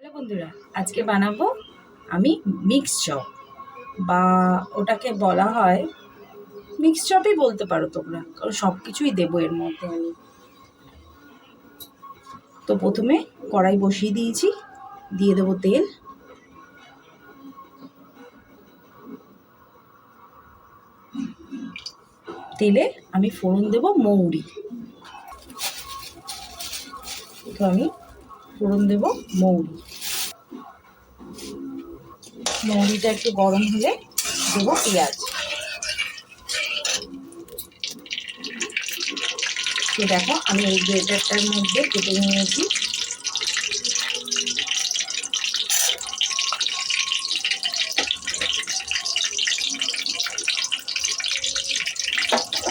Hello বন্ধুরা, আজকে বানাবো আমি মিক্স চপ, বা ওটাকে বলা হয় মিক্স চপই বলতে পারো তোমরা, কারণ সব কিছুই দেবো এর মধ্যে আমি। তো প্রথমে কড়াই বসিয়ে দিয়েছি, দিয়ে দেবো তেল। তেলে আমি ফোড়ন দেবো মৌরি। তো আমি ফোড়ন দেবো মৌরি। মৌরিটা একটু গরম হলে দেবো পেঁয়াজ। তো দেখো আমি এই গ্রেটারটার মধ্যে কেটে নিয়েছি।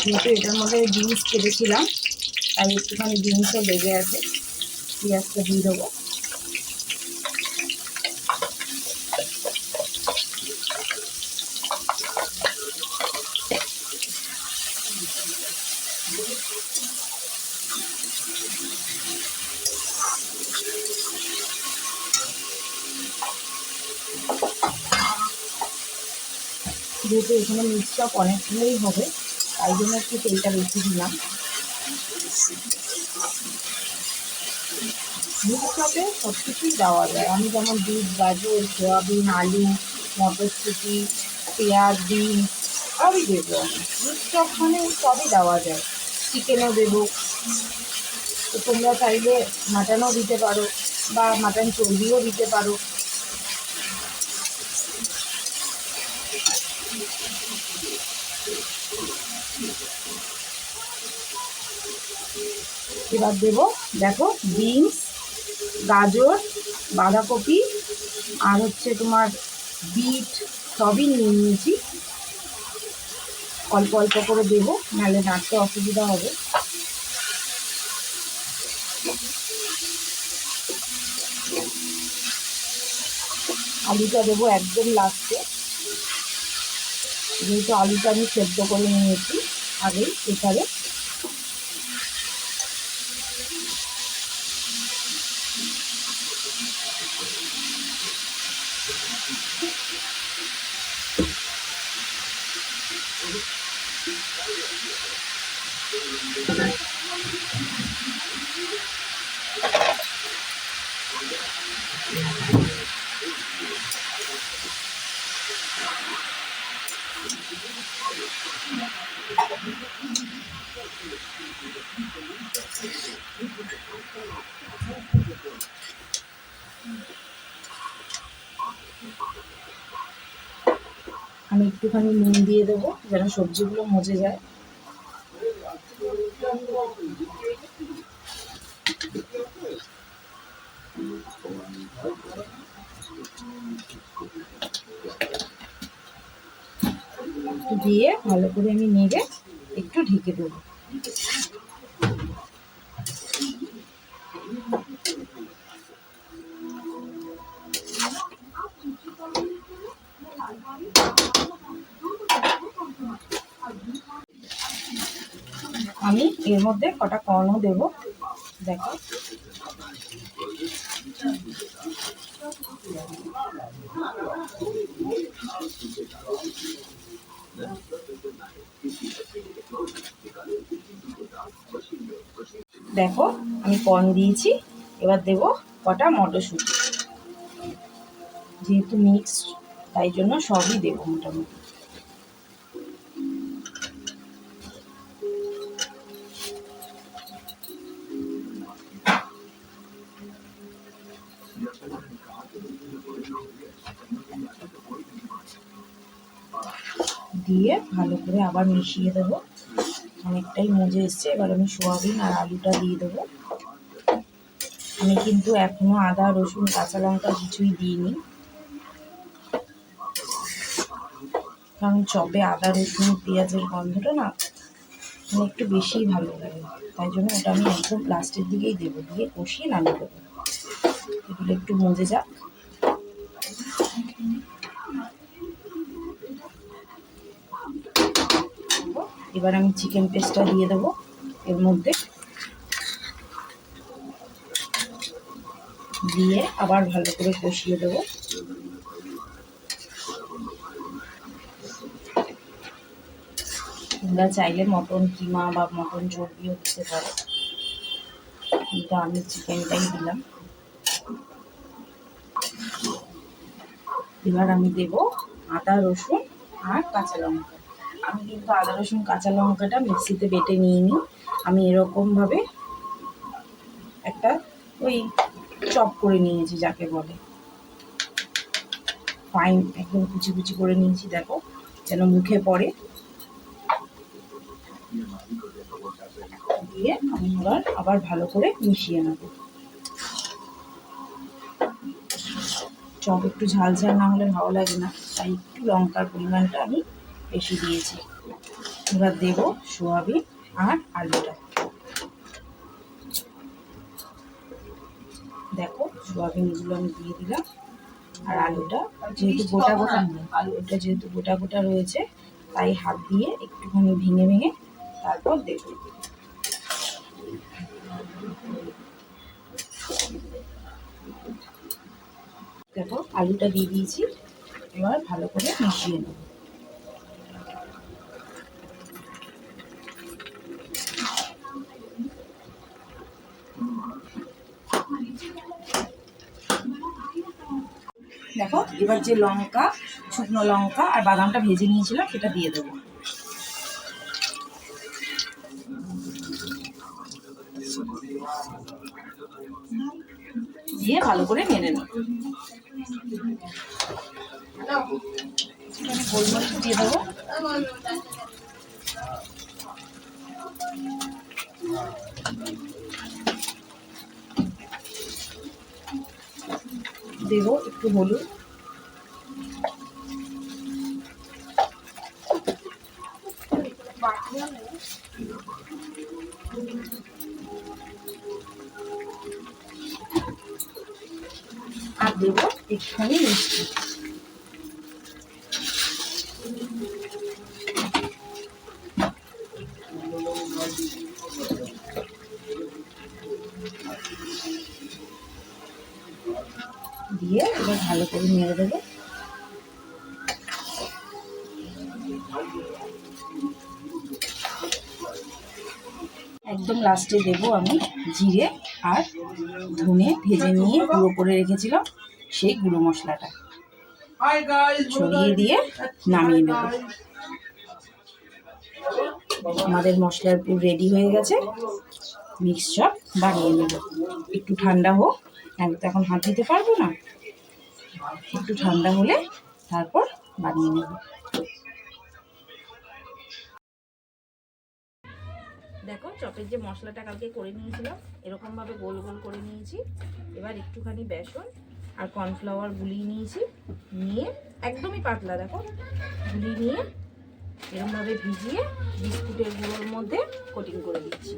যেহেতু এটার মধ্যে বিনস কেটেছিলাম, তাই একটুখানি বিনসও লেগে আছে। পেঁয়াজটা দিয়ে দেবো। যেহেতু এখানে মিক্স চপ অনেকগুলোই হবে, তাই জন্য একটু তেলটা বেশি দিলাম। মিক্স চপে সব কিছুই দেওয়া যায়। আমি যেমন দুধ, গাজর, সোয়াবিন, আলু, মটরশুঁটি, পেঁয়াজ, ডিম সবই দেবো আমি। মিক্স চপ মানে সবই দেওয়া যায়। চিকেনও দেবো। তো তোমরা চাইলে মাটনও দিতে পারো, বা মাটন চর্বিও দিতে পারো। এবার দেবো, দেখো, বিনস, গাজর, বাঁধাকপি আর হচ্ছে তোমার বিট সবই নিয়ে নিয়েছি। অল্প অল্প করে দেবো, নাহলে নাড়তে অসুবিধা হবে। আলুটা দেবো একদম লাস্টে, যেহেতু আলুটা আমি সেদ্ধ করে নিয়েছি আগেই প্রেসারে। আমি একটুখানি নুন দিয়ে দেবো যেন সবজিগুলো মজে যায়। একটু দিয়ে ভালো করে আমি নেড়ে একটু ঢেকে দেবো। আমি এর মধ্যে কটা কর্নও দেবো, দেখো। দেখো আমি কর্ন দিয়েছি। এবার দেবো কটা মটরশুঁটি। যেহেতু মিক্সড, তাই জন্য সবই দেবো মোটামুটি। দিয়ে ভালো করে আবার মিশিয়ে দেবো। অনেকটাই মজে এসছে। এবার আমি সোয়াবিন আর আলুটা দিয়ে দেবো। আমি কিন্তু এখনো আদা, রসুন, কাঁচা লঙ্কা কিছুই দিইনি, কারণ চপে আদা, রসুন, পেঁয়াজের গন্ধটা না মানে একটু বেশিই ভালো লাগে। তাই জন্য ওটা আমি একদম লাস্টের দিকেই দেবো, দিয়ে কষিয়ে নামিয়ে দেবো। এগুলো একটু মজে যাক। এবার আমি চিকেন পেস্টটা দিয়ে দেবো এর মধ্যে। দিয়ে আবার ভালো করে কষিয়ে দেবো। তোমরা চাইলে মটন কিমা বা মটন চর্বিও দিতে পারো, কিন্তু আমি চিকেনটাই দিলাম। এবার আমি দেব আদা রসুন আর কাঁচা লঙ্কা। আমি কিন্তু আদা রসুন কাঁচা লঙ্কাটা মিক্সিতে বেটে নিইনি, আমি এরকমভাবে একটা ওই চপ করে নিয়েছি, যাকে বলে ফাইন, একদম কুচি কুচি করে নিয়েছি, দেখো যেন মুখে পড়ে। দিয়ে আমি আবার ভালো করে মিশিয়ে নেব। চপ একটু ঝাল ঝাল না হলে ভালো লাগে না, তাই একটু লঙ্কার পরিমাণটা আমি বেশি দিয়েছি। এবার দেব সোয়াবিন আর আলুটা। দেখো সোয়াবিনগুলো আমি দিয়ে দিলাম, আর আলুটা যেহেতু গোটা গোটা রয়েছে, তাই হাত দিয়ে একটুখানি ভেঙে ভেঙে তারপর দেব। দেখো আলুটা দিয়ে দিয়েছি, এবার ভালো করে মিশিয়ে নেব। দেখো এবার যে লঙ্কা, শুকনো লঙ্কা আর বাদামটা ভেজে নিয়েছিলাম সেটা দিয়ে দেবো। দিয়ে ভালো করে নেড়ে নেব। গোলমরিচ দিয়ে দেবো। দেব একটু হলুদ, আর দেব একটুখানি মিষ্টি। দিয়ে এবার ভালো করে নেড়ে দেবো। একদম লাস্টে দেব আমি জিরে আর ধনে ভেজে নিয়ে গুঁড়ো করে রেখেছিলাম, সেই গুঁড়ো মশলাটা ছড়িয়ে দিয়ে নামিয়ে নেব। আমাদের মশলার পুর রেডি হয়ে গেছে, মিক্সচার বানিয়ে নেব। একটু ঠান্ডা হোক, আমি তো এখন হাত দিতে পারবো না, একটু ঠান্ডা হলে তারপর বানিয়ে নেব। দেখো চপের যে মশলাটা কালকে করে নিয়েছিলাম, এরকমভাবে গোল গোল করে নিয়েছি। এবার একটুখানি বেসন আর কর্নফ্লাওয়ার গুলিয়ে নিয়েছি, নিয়ে একদমই পাতলা দেখো গুলিয়ে নিয়ে এরকমভাবে ভিজিয়ে বিস্কুটের গুঁড়োর মধ্যে কোটিং করে দিচ্ছি।